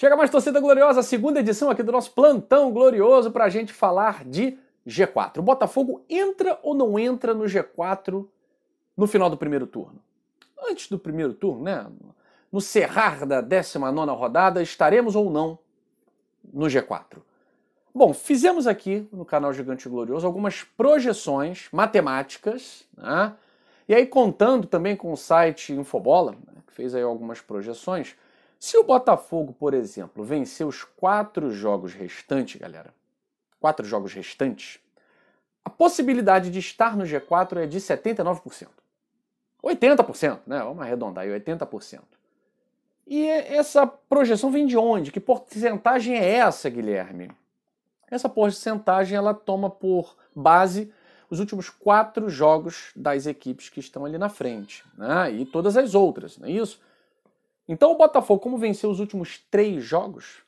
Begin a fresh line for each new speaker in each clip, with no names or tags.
Chega mais, torcida gloriosa, a segunda edição aqui do nosso plantão glorioso para a gente falar de G4. O Botafogo entra ou não entra no G4 no final do primeiro turno? Antes do primeiro turno, né? No cerrar da 19ª rodada, estaremos ou não no G4? Bom, fizemos aqui no canal Gigante Glorioso algumas projeções matemáticas, né? E aí contando também com o site Infobola, né, que fez aí algumas projeções. Se o Botafogo, por exemplo, vencer os 4 jogos restantes, galera, 4 jogos restantes, a possibilidade de estar no G4 é de 79%. 80%, né? Vamos arredondar aí, 80%. E essa projeção vem de onde? Que porcentagem é essa, Guilherme? Essa porcentagem ela toma por base os últimos 4 jogos das equipes que estão ali na frente, né? E todas as outras, não é isso? Então o Botafogo, como venceu os últimos 3 jogos,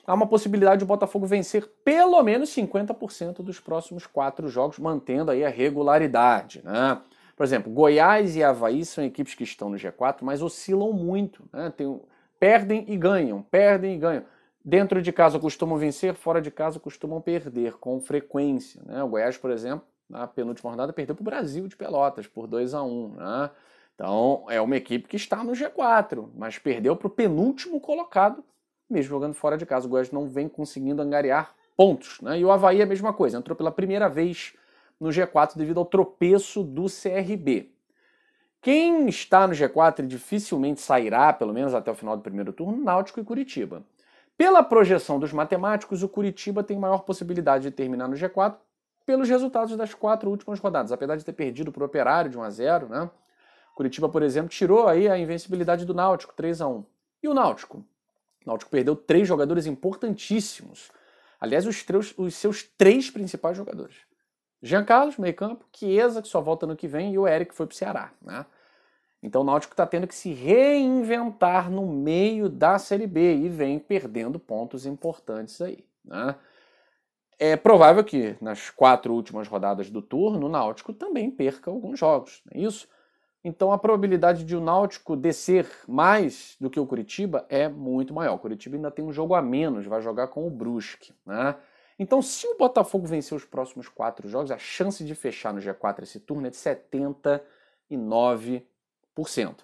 há uma possibilidade de o Botafogo vencer pelo menos 50% dos próximos 4 jogos, mantendo aí a regularidade, né? Por exemplo, Goiás e Avaí são equipes que estão no G4, mas oscilam muito, né? Perdem e ganham, perdem e ganham. Dentro de casa costumam vencer, fora de casa costumam perder com frequência, né? O Goiás, por exemplo, na penúltima rodada perdeu para o Brasil de Pelotas por 2-1, né? Então é uma equipe que está no G4, mas perdeu para o penúltimo colocado, mesmo jogando fora de casa. O Goiás não vem conseguindo angariar pontos, né? E o Avaí é a mesma coisa, entrou pela primeira vez no G4 devido ao tropeço do CRB. Quem está no G4 dificilmente sairá, pelo menos até o final do primeiro turno, Náutico e Curitiba. Pela projeção dos matemáticos, o Curitiba tem maior possibilidade de terminar no G4 pelos resultados das 4 últimas rodadas, apesar de ter perdido para o Operário de 1-0, né? Curitiba, por exemplo, tirou aí a invencibilidade do Náutico, 3-1. E o Náutico? O Náutico perdeu 3 jogadores importantíssimos. Aliás, os seus 3 principais jogadores. Jean Carlos, meio campo, Chiesa, que só volta no que vem, e o Eric foi pro Ceará, né? Então o Náutico está tendo que se reinventar no meio da Série B e vem perdendo pontos importantes aí, né? É provável que nas 4 últimas rodadas do turno o Náutico também perca alguns jogos, não é isso? Então a probabilidade de o Náutico descer mais do que o Curitiba é muito maior. O Curitiba ainda tem um jogo a menos, vai jogar com o Brusque, né? Então se o Botafogo vencer os próximos 4 jogos, a chance de fechar no G4 esse turno é de 79%.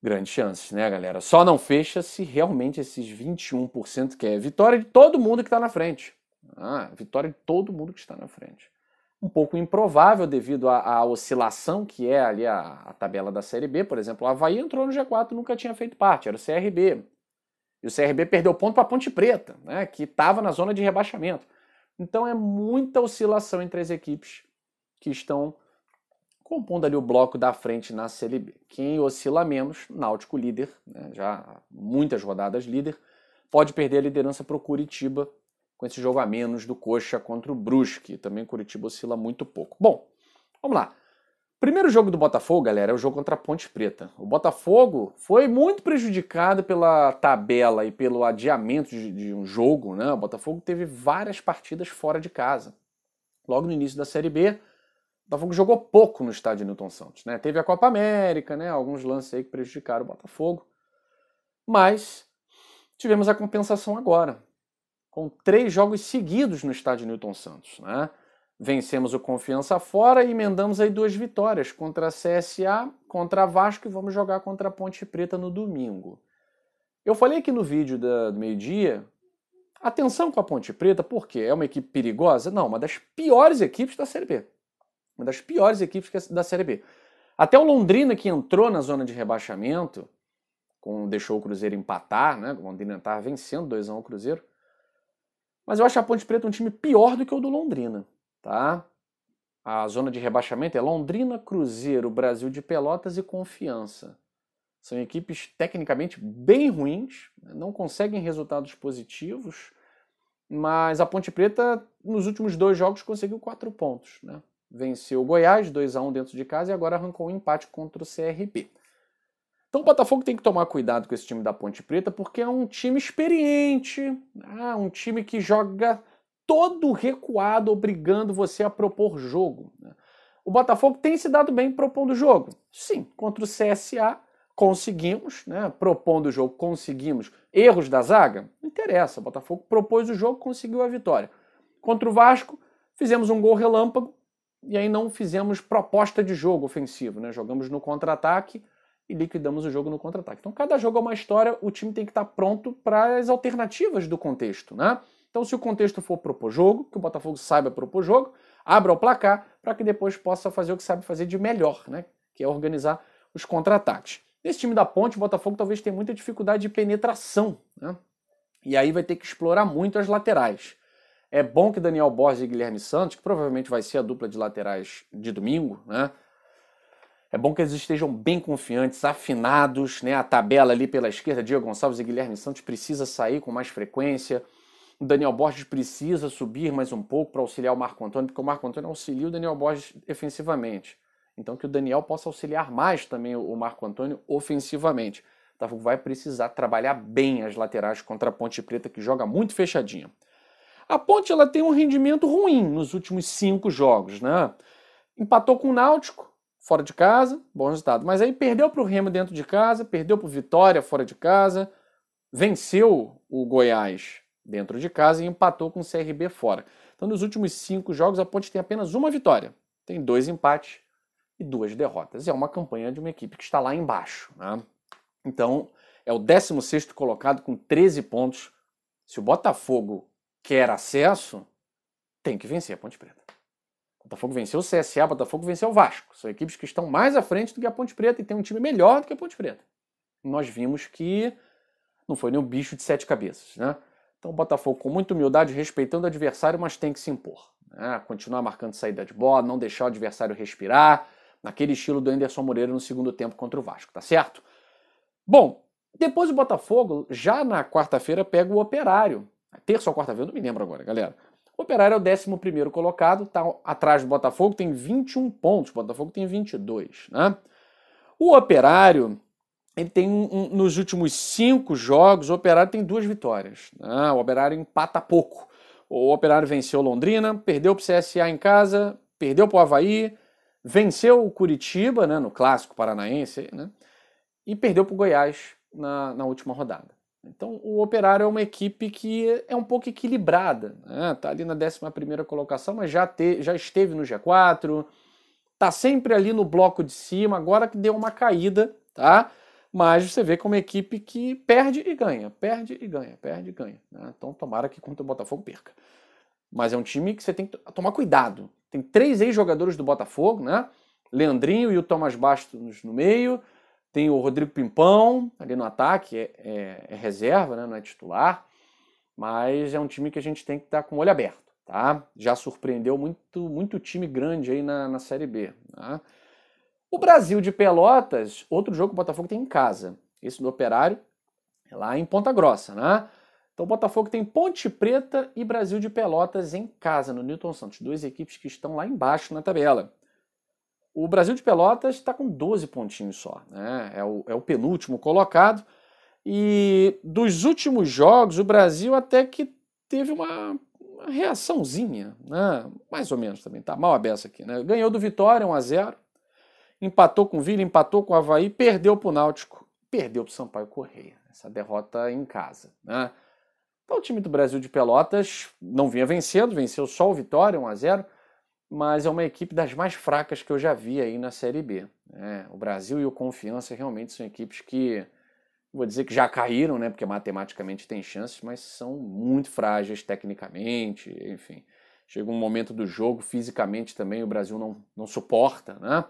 Grandes chances, né, galera? Só não fecha se realmente esses 21%, que é vitória de todo mundo que está na frente. Vitória de todo mundo que está na frente. Um pouco improvável devido à oscilação que é ali a tabela da Série B. Por exemplo, o Avaí entrou no G4 e nunca tinha feito parte, era o CRB. E o CRB perdeu ponto para a Ponte Preta, né, que estava na zona de rebaixamento. Então é muita oscilação entre as equipes que estão compondo ali o bloco da frente na Série B. Quem oscila menos, Náutico líder, né, já há muitas rodadas líder, pode perder a liderança para o Curitiba com esse jogo a menos do Coxa contra o Brusque. Também Curitiba oscila muito pouco. Bom, vamos lá. Primeiro jogo do Botafogo, galera, é o jogo contra a Ponte Preta. O Botafogo foi muito prejudicado pela tabela e pelo adiamento de um jogo, né? O Botafogo teve várias partidas fora de casa. Logo no início da Série B, o Botafogo jogou pouco no estádio Newton Santos, né? Teve a Copa América, né? Alguns lances aí que prejudicaram o Botafogo. Mas tivemos a compensação agora, com 3 jogos seguidos no estádio Newton Santos, né? Vencemos o Confiança fora e emendamos aí 2 vitórias contra a CSA, contra a Vasco e vamos jogar contra a Ponte Preta no domingo. Eu falei aqui no vídeo do meio-dia, atenção com a Ponte Preta, porque é uma equipe perigosa? Não, uma das piores equipes da Série B. Uma das piores equipes da Série B. Até o Londrina, que entrou na zona de rebaixamento, deixou o Cruzeiro empatar, né? O Londrina estava vencendo 2-1 o Cruzeiro. Mas eu acho a Ponte Preta um time pior do que o do Londrina, tá? A zona de rebaixamento é Londrina, Cruzeiro, Brasil de Pelotas e Confiança. São equipes tecnicamente bem ruins, não conseguem resultados positivos, mas a Ponte Preta, nos últimos 2 jogos, conseguiu 4 pontos, né? Venceu o Goiás, 2-1 dentro de casa, e agora arrancou um empate contra o CRB. Então o Botafogo tem que tomar cuidado com esse time da Ponte Preta, porque é um time experiente, né? Um time que joga todo recuado, obrigando você a propor jogo, né? O Botafogo tem se dado bem propondo jogo. Sim, contra o CSA conseguimos, né, propondo o jogo, conseguimos. Erros da zaga? Não interessa, o Botafogo propôs o jogo, conseguiu a vitória. Contra o Vasco, fizemos um gol relâmpago e aí não fizemos proposta de jogo ofensivo, né? Jogamos no contra-ataque e liquidamos o jogo no contra-ataque. Então, cada jogo é uma história, o time tem que estar pronto para as alternativas do contexto, né? Então, se o contexto for propor jogo, que o Botafogo saiba propor jogo, abra o placar para que depois possa fazer o que sabe fazer de melhor, né? Que é organizar os contra-ataques. Nesse time da Ponte, o Botafogo talvez tenha muita dificuldade de penetração, né? E aí vai ter que explorar muito as laterais. É bom que Daniel Borges e Guilherme Santos, que provavelmente vai ser a dupla de laterais de domingo, né? É bom que eles estejam bem confiantes, afinados, né? A tabela ali pela esquerda, Diego Gonçalves e Guilherme Santos precisa sair com mais frequência. O Daniel Borges precisa subir mais um pouco para auxiliar o Marco Antônio, porque o Marco Antônio auxilia o Daniel Borges defensivamente. Então que o Daniel possa auxiliar mais também o Marco Antônio ofensivamente. O Botafogo vai precisar trabalhar bem as laterais contra a Ponte Preta, que joga muito fechadinha. A Ponte ela tem um rendimento ruim nos últimos 5 jogos, né? Empatou com o Náutico, fora de casa, bom resultado. Mas aí perdeu para o Remo dentro de casa, perdeu para o Vitória fora de casa, venceu o Goiás dentro de casa e empatou com o CRB fora. Então nos últimos 5 jogos a Ponte tem apenas uma vitória, tem 2 empates e 2 derrotas. É uma campanha de uma equipe que está lá embaixo, né? Então é o 16º colocado com 13 pontos. Se o Botafogo quer acesso, tem que vencer a Ponte Preta. O Botafogo venceu o CSA, o Botafogo venceu o Vasco. São equipes que estão mais à frente do que a Ponte Preta e tem um time melhor do que a Ponte Preta. Nós vimos que não foi nenhum bicho de 7 cabeças, né? Então o Botafogo com muita humildade, respeitando o adversário, mas tem que se impor, né? Continuar marcando saída de bola, não deixar o adversário respirar, naquele estilo do Anderson Moreira no segundo tempo contra o Vasco, tá certo? Bom, depois o Botafogo, já na quarta-feira, pega o Operário. Terça ou quarta-feira, não me lembro agora, galera. O Operário é o 11º colocado, está atrás do Botafogo, tem 21 pontos, o Botafogo tem 22, né? O Operário, ele tem nos últimos 5 jogos, o Operário tem 2 vitórias, né? O Operário empata pouco. O Operário venceu Londrina, perdeu para o CSA em casa, perdeu para o Avaí, venceu o Curitiba, né, no Clássico Paranaense, né? E perdeu para o Goiás na última rodada. Então o Operário é uma equipe que é um pouco equilibrada, né? Tá ali na 11ª colocação, mas já esteve no G4, tá sempre ali no bloco de cima, agora que deu uma caída, tá? Mas você vê que é uma equipe que perde e ganha, perde e ganha, perde e ganha, né? Então tomara que contra o Botafogo perca. Mas é um time que você tem que tomar cuidado. Tem 3 ex-jogadores do Botafogo, né? Leandrinho e o Thomas Bastos no meio. Tem o Rodrigo Pimpão ali no ataque, é reserva, né? Não é titular. Mas é um time que a gente tem que estar com o olho aberto, tá? Já surpreendeu muito time grande aí na Série B, tá? O Brasil de Pelotas, outro jogo que o Botafogo tem em casa. Esse do Operário, é lá em Ponta Grossa, né? Então o Botafogo tem Ponte Preta e Brasil de Pelotas em casa, no Newton Santos. 2 equipes que estão lá embaixo na tabela. O Brasil de Pelotas está com 12 pontinhos só, né? É o penúltimo colocado. E dos últimos jogos, o Brasil até que teve uma reaçãozinha, né? Mais ou menos também, tá mal a beça aqui, né? Ganhou do Vitória 1-0, empatou com o Vila, empatou com o Avaí, perdeu para o Náutico, perdeu para o Sampaio Corrêa. Essa derrota em casa, né? Então o time do Brasil de Pelotas não vinha vencendo, venceu só o Vitória 1-0, mas é uma equipe das mais fracas que eu já vi aí na Série B, né? O Brasil e o Confiança realmente são equipes que, vou dizer que já caíram, né? Porque matematicamente tem chances, mas são muito frágeis tecnicamente, enfim. Chega um momento do jogo, fisicamente também o Brasil não suporta, né?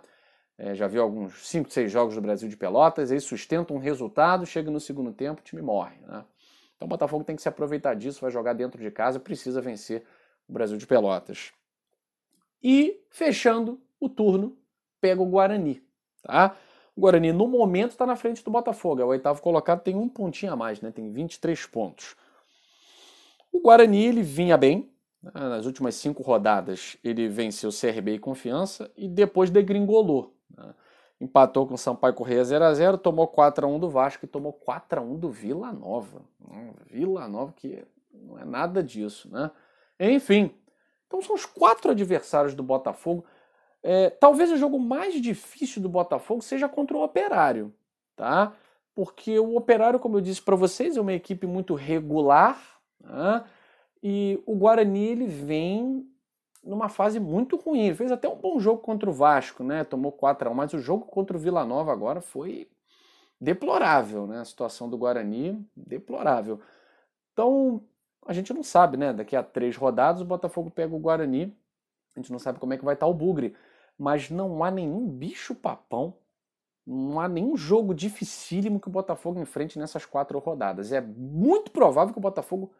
Já viu alguns 5, 6 jogos do Brasil de Pelotas, eles sustentam um resultado, chega no segundo tempo, o time morre, né? Então o Botafogo tem que se aproveitar disso, vai jogar dentro de casa, precisa vencer o Brasil de Pelotas. E, fechando o turno, pega o Guarani, tá? O Guarani, no momento, está na frente do Botafogo. É o 8º colocado, tem um pontinho a mais, né? Tem 23 pontos. O Guarani, ele vinha bem. Nas últimas 5 rodadas, ele venceu CRB e Confiança e depois degringolou, né? Empatou com o Sampaio Corrêa 0-0, tomou 4-1 do Vasco e tomou 4-1 do Vila Nova. Vila Nova que não é nada disso, né? Enfim, então são os 4 adversários do Botafogo. Talvez o jogo mais difícil do Botafogo seja contra o Operário, tá? Porque o Operário, como eu disse para vocês, é uma equipe muito regular, né? E o Guarani ele vem numa fase muito ruim. Ele fez até um bom jogo contra o Vasco, né? Tomou 4-1, mas o jogo contra o Vila Nova agora foi deplorável, né? A situação do Guarani, deplorável. Então, a gente não sabe, né? Daqui a 3 rodadas o Botafogo pega o Guarani. A gente não sabe como é que vai estar o Bugre. Mas não há nenhum bicho-papão, não há nenhum jogo dificílimo que o Botafogo enfrente nessas 4 rodadas. É muito provável que o Botafogo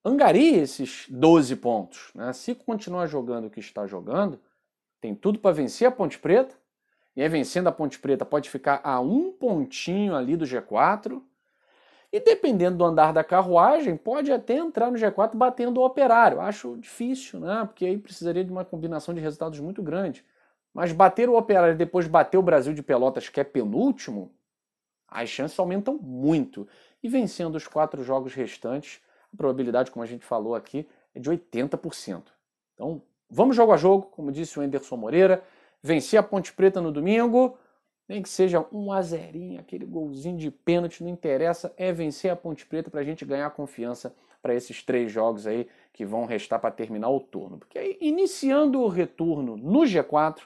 angarie esses 12 pontos, né? Se continuar jogando o que está jogando, tem tudo para vencer a Ponte Preta. E aí, vencendo a Ponte Preta, pode ficar a um pontinho ali do G4. E dependendo do andar da carruagem, pode até entrar no G4 batendo o Operário. Acho difícil, né? Porque aí precisaria de uma combinação de resultados muito grande. Mas bater o Operário e depois bater o Brasil de Pelotas, que é penúltimo, as chances aumentam muito. E vencendo os 4 jogos restantes, a probabilidade, como a gente falou aqui, é de 80%. Então, vamos jogo a jogo, como disse o Enderson Moreira. Vencer a Ponte Preta no domingo, nem que seja 1-0, aquele golzinho de pênalti, não interessa, é vencer a Ponte Preta para a gente ganhar confiança para esses 3 jogos aí que vão restar para terminar o turno. Porque aí, iniciando o retorno no G4,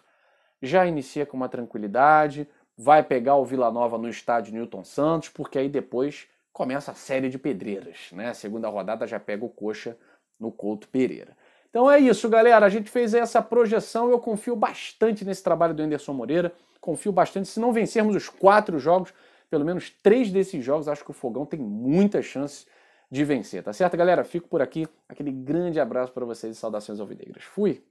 já inicia com uma tranquilidade, vai pegar o Vila Nova no estádio Newton Santos, porque aí depois começa a série de pedreiras, né? A segunda rodada já pega o Coxa no Couto Pereira. Então é isso, galera. A gente fez essa projeção. Eu confio bastante nesse trabalho do Enderson Moreira. Confio bastante. Se não vencermos os 4 jogos, pelo menos 3 desses jogos, acho que o Fogão tem muitas chances de vencer. Tá certo, galera? Fico por aqui. Aquele grande abraço para vocês e saudações alvinegras. Fui!